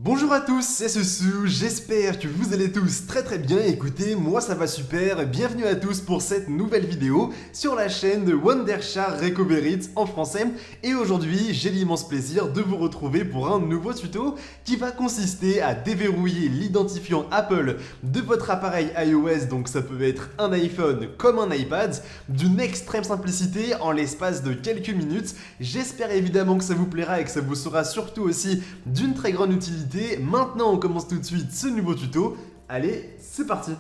Bonjour à tous, c'est Susu, j'espère que vous allez tous très bien. Écoutez, moi ça va super, bienvenue à tous pour cette nouvelle vidéo sur la chaîne de Wondershare Recover It en français. Et aujourd'hui, j'ai l'immense plaisir de vous retrouver pour un nouveau tuto qui va consister à déverrouiller l'identifiant Apple de votre appareil iOS, donc ça peut être un iPhone comme un iPad, d'une extrême simplicité en l'espace de quelques minutes. J'espère évidemment que ça vous plaira et que ça vous sera surtout aussi d'une très grande utilité. Maintenant, on commence tout de suite ce nouveau tuto. Allez, c'est parti!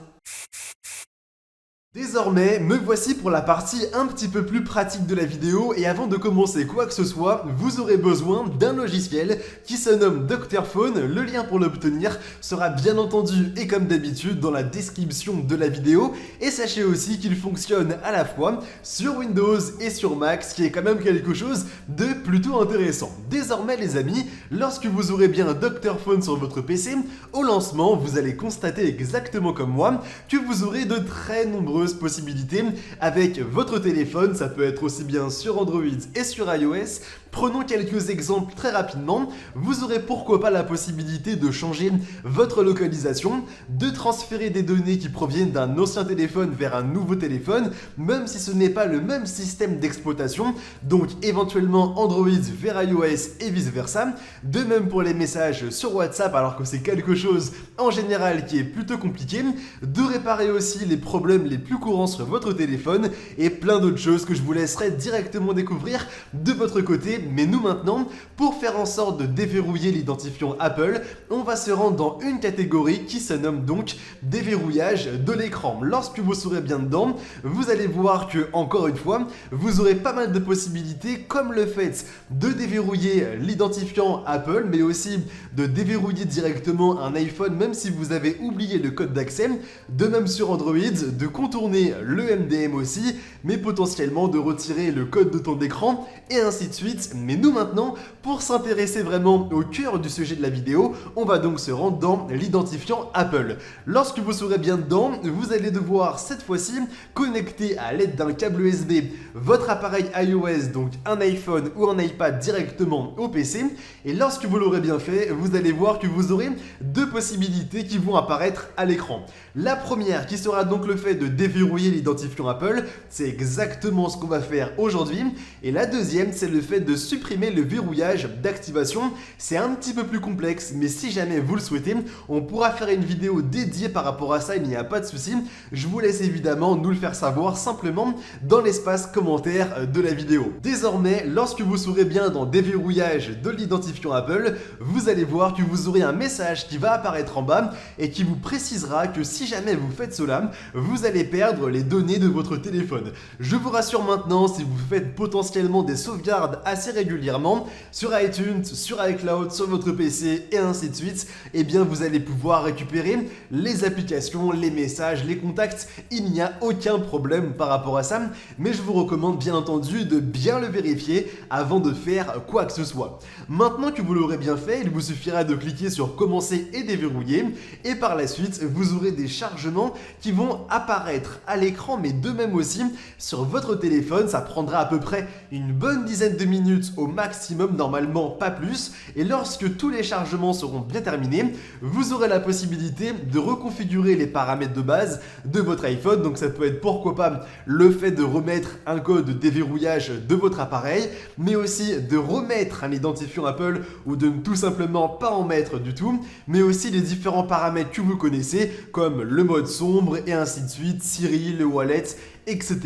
Désormais, me voici pour la partie un petit peu plus pratique de la vidéo et avant de commencer quoi que ce soit, vous aurez besoin d'un logiciel qui se nomme Dr Phone. Le lien pour l'obtenir sera bien entendu et comme d'habitude dans la description de la vidéo. Et sachez aussi qu'il fonctionne à la fois sur Windows et sur Mac, ce qui est quand même quelque chose de plutôt intéressant. Désormais les amis, lorsque vous aurez bien Dr Phone sur votre PC, au lancement, vous allez constater exactement comme moi que vous aurez de très nombreuses possibilités avec votre téléphone. Ça peut être aussi bien sur Android et sur iOS. Prenons quelques exemples très rapidement. Vous aurez pourquoi pas la possibilité de changer votre localisation, de transférer des données qui proviennent d'un ancien téléphone vers un nouveau téléphone, même si ce n'est pas le même système d'exploitation, donc éventuellement Android vers iOS et vice versa. De même pour les messages sur WhatsApp, alors que c'est quelque chose en général qui est plutôt compliqué, de réparer aussi les problèmes les plus courants sur votre téléphone et plein d'autres choses que je vous laisserai directement découvrir de votre côté. Mais nous maintenant, pour faire en sorte de déverrouiller l'identifiant Apple, on va se rendre dans une catégorie qui se nomme donc déverrouillage de l'écran. Lorsque vous serez bien dedans, vous allez voir que, encore une fois, vous aurez pas mal de possibilités comme le fait de déverrouiller l'identifiant Apple, mais aussi de déverrouiller directement un iPhone même si vous avez oublié le code d'accès, de même sur Android, de contourner le MDM aussi, mais potentiellement de retirer le code de temps d'écran et ainsi de suite. Mais nous maintenant, pour s'intéresser vraiment au cœur du sujet de la vidéo, on va donc se rendre dans l'identifiant Apple. Lorsque vous serez bien dedans, vous allez devoir cette fois-ci connecter à l'aide d'un câble USB votre appareil iOS, donc un iPhone ou un iPad directement au PC. Et lorsque vous l'aurez bien fait, vous allez voir que vous aurez deux possibilités qui vont apparaître à l'écran. La première qui sera donc le fait de déverrouiller l'identifiant Apple, c'est exactement ce qu'on va faire aujourd'hui. Et la deuxième, c'est le fait de supprimer le verrouillage d'activation. C'est un petit peu plus complexe, mais si jamais vous le souhaitez, on pourra faire une vidéo dédiée par rapport à ça, il n'y a pas de souci. Je vous laisse évidemment nous le faire savoir simplement dans l'espace commentaire de la vidéo. Désormais, lorsque vous serez bien dans déverrouillage de l'identifiant Apple, vous allez voir que vous aurez un message qui va apparaître en bas et qui vous précisera que si jamais vous faites cela, vous allez perdre les données de votre téléphone. Je vous rassure maintenant, si vous faites potentiellement des sauvegardes assez régulièrement sur iTunes, sur iCloud, sur votre PC et ainsi de suite, eh bien vous allez pouvoir récupérer les applications, les messages, les contacts. Il n'y a aucun problème par rapport à ça, mais je vous recommande bien entendu de bien le vérifier avant de faire quoi que ce soit. Maintenant que vous l'aurez bien fait, il vous suffira de cliquer sur commencer et déverrouiller et par la suite vous aurez des chargements qui vont apparaître à l'écran, mais de même aussi sur votre téléphone. Ça prendra à peu près une bonne dizaine de minutes au maximum, normalement pas plus, et lorsque tous les chargements seront bien terminés, vous aurez la possibilité de reconfigurer les paramètres de base de votre iPhone. Donc ça peut être pourquoi pas le fait de remettre un code de déverrouillage de votre appareil, mais aussi de remettre un identifiant Apple ou de tout simplement pas en mettre du tout, mais aussi les différents paramètres que vous connaissez comme le mode sombre et ainsi de suite, Siri, le wallet, etc.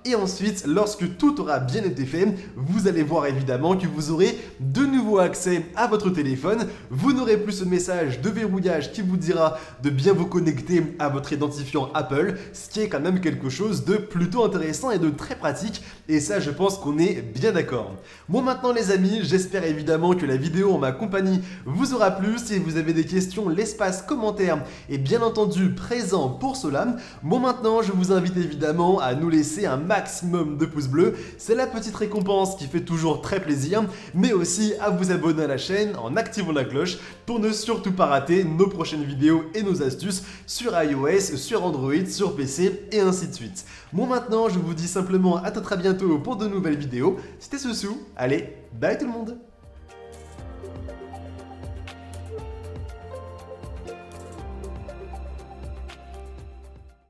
Et ensuite, lorsque tout aura bien été fait, vous allez voir évidemment que vous aurez de nouveau accès à votre téléphone. Vous n'aurez plus ce message de verrouillage qui vous dira de bien vous connecter à votre identifiant Apple, ce qui est quand même quelque chose de plutôt intéressant et de très pratique. Et ça, je pense qu'on est bien d'accord. Bon, maintenant les amis, j'espère évidemment que la vidéo en ma compagnie vous aura plu. Si vous avez des questions, l'espace commentaire est bien entendu présent pour cela. Bon, maintenant, je vous invite évidemment à nous laisser un maximum de pouces bleus. C'est la petite récompense qui fait toujours très plaisir, mais aussi à vous abonner à la chaîne en activant la cloche pour ne surtout pas rater nos prochaines vidéos et nos astuces sur iOS, sur Android, sur PC et ainsi de suite. Bon, maintenant, je vous dis simplement à très bientôt pour de nouvelles vidéos. C'était Susu. Allez, bye tout le monde!